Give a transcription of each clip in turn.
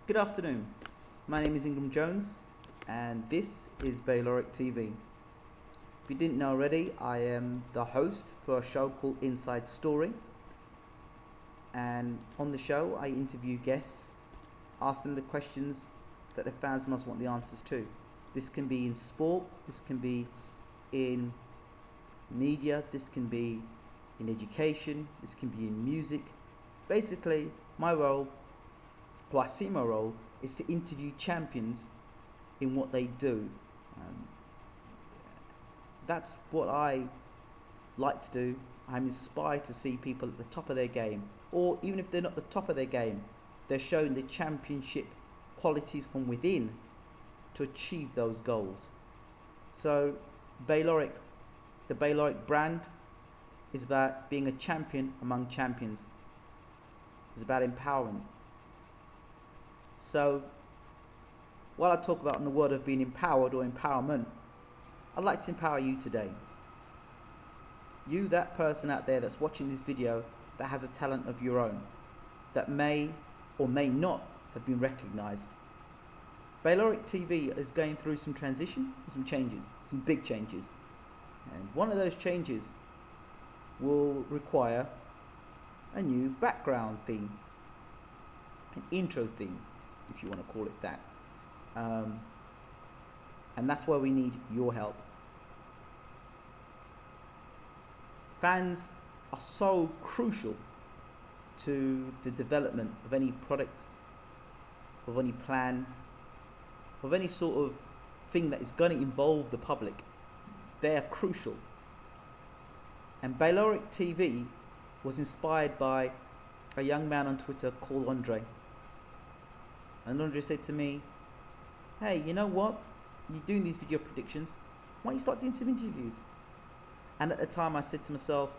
Good afternoon. My name is Ingram Jones, and this is BaylorIC TV. If you didn't know already, I am the host for a show called Inside Story. And on the show, I interview guests, ask them the questions that the fans must want the answers to. This can be in sport, this can be in media, this can be in education, this can be in music. Basically, my role, well, I see my role, is to interview champions in what they do. Um, that's what I like to do. I'm inspired to see people at the top of their game, or even if they're not the top of their game, they're showing the championship qualities from within to achieve those goals. So, BaylorIC, the BaylorIC brand, is about being a champion among champions. It's about empowerment. So, while I talk about the word of being empowered or empowerment, I'd like to empower you today. You, that person out there that's watching this video that has a talent of your own, that may or may not have been recognized. BaylorIC TV is going through some transition, some changes, some big changes. And one of those changes will require a new background theme, an intro theme, if you want to call it that. And that's where we need your help. Fans are so crucial to the development of any product, of any plan, of any sort of thing that is going to involve the public. They are crucial. And BaylorIC TV was inspired by a young man on Twitter called Andre. And Andre said to me, hey, you know what? You're doing these video predictions. Why don't you start doing some interviews? And at the time I said to myself,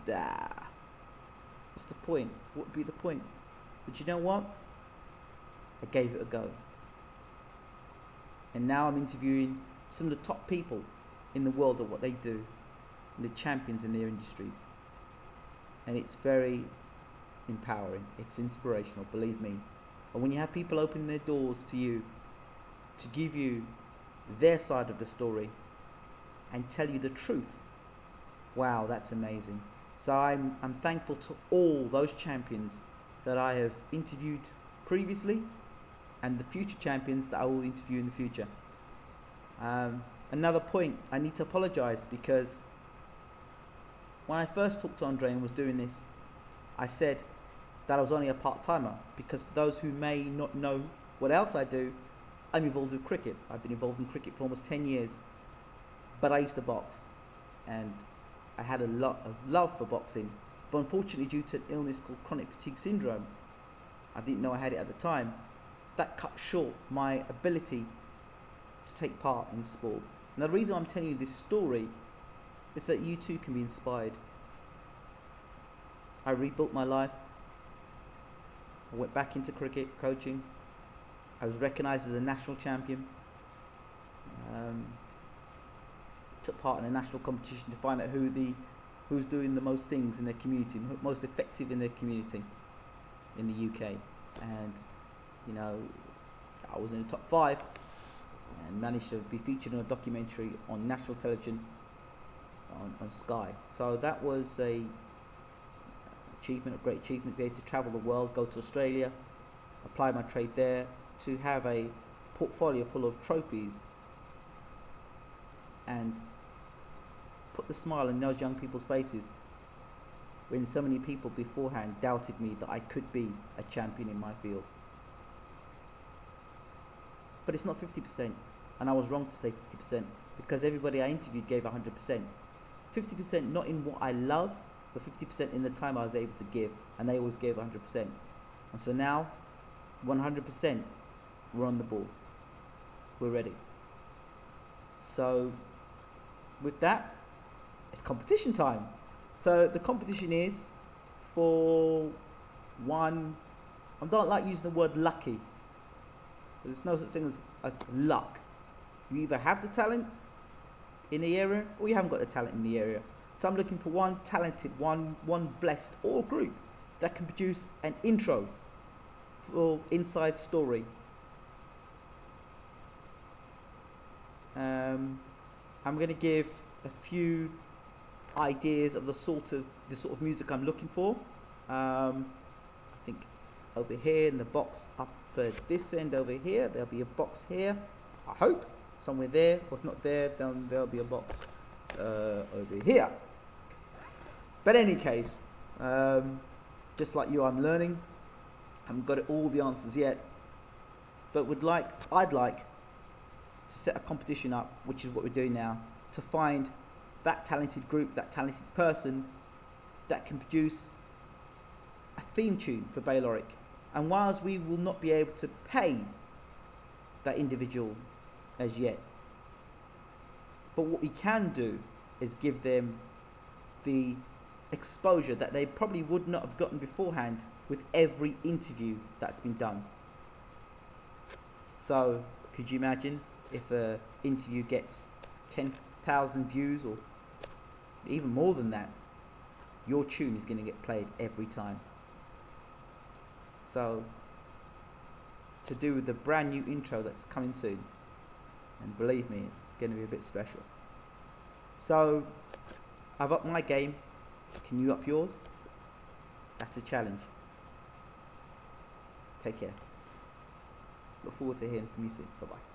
what's the point? What would be the point? But you know what? I gave it a go. And now I'm interviewing some of the top people in the world of what they do, and the champions in their industries. And it's very empowering. It's inspirational, believe me. And when you have people opening their doors to you, to give you their side of the story and tell you the truth, wow, that's amazing. So I'm thankful to all those champions that I have interviewed previously and the future champions that I will interview in the future. Another point, I need to apologize because when I first talked to Andre and was doing this, I said that I was only a part-timer, because for those who may not know what else I do, I'm involved with cricket. I've been involved in cricket for almost 10 years, but I used to box, and I had a lot of love for boxing, but unfortunately due to an illness called chronic fatigue syndrome, I didn't know I had it at the time, that cut short my ability to take part in sport. And the reason I'm telling you this story is that you too can be inspired. I rebuilt my life. I went back into cricket coaching. I was recognised as a national champion. Took part in a national competition to find out who's doing the most things in their community, most effective in their community in the UK. And you know, I was in the top 5 and managed to be featured in a documentary on national television on Sky. So that was a great achievement, to be able to travel the world, go to Australia, apply my trade there, to have a portfolio full of trophies and put the smile on those young people's faces when so many people beforehand doubted me that I could be a champion in my field. But it's not 50%, and I was wrong to say 50%, because everybody I interviewed gave 100%. 50% not in what I love, but 50% in the time I was able to give, and they always gave 100%. And so now, 100%, we're on the ball. We're ready. So, with that, it's competition time. So the competition is for one, I don't like using the word lucky. There's no such thing as luck. You either have the talent in the area, or you haven't got the talent in the area. So I'm looking for one talented, one blessed, or group that can produce an intro full inside story. I'm going to give a few ideas of the sort of music I'm looking for. I think over here in the box up at this end over here, there'll be a box here. I hope somewhere there, or if not there, then there'll be a box over here. But in any case, just like you, I'm learning. I haven't got all the answers yet, but I'd like to set a competition up, which is what we're doing now, to find that talented group, that talented person that can produce a theme tune for BaylorIC. And whilst we will not be able to pay that individual as yet, but what we can do is give them the exposure that they probably would not have gotten beforehand with every interview that's been done. So could you imagine if an interview gets 10,000 views or even more than that? Your tune is going to get played every time. So to do the brand new intro that's coming soon, and believe me, it's going to be a bit special. So I've upped my game. Can you up yours? That's the challenge. Take care. Look forward to hearing from you soon. Bye bye.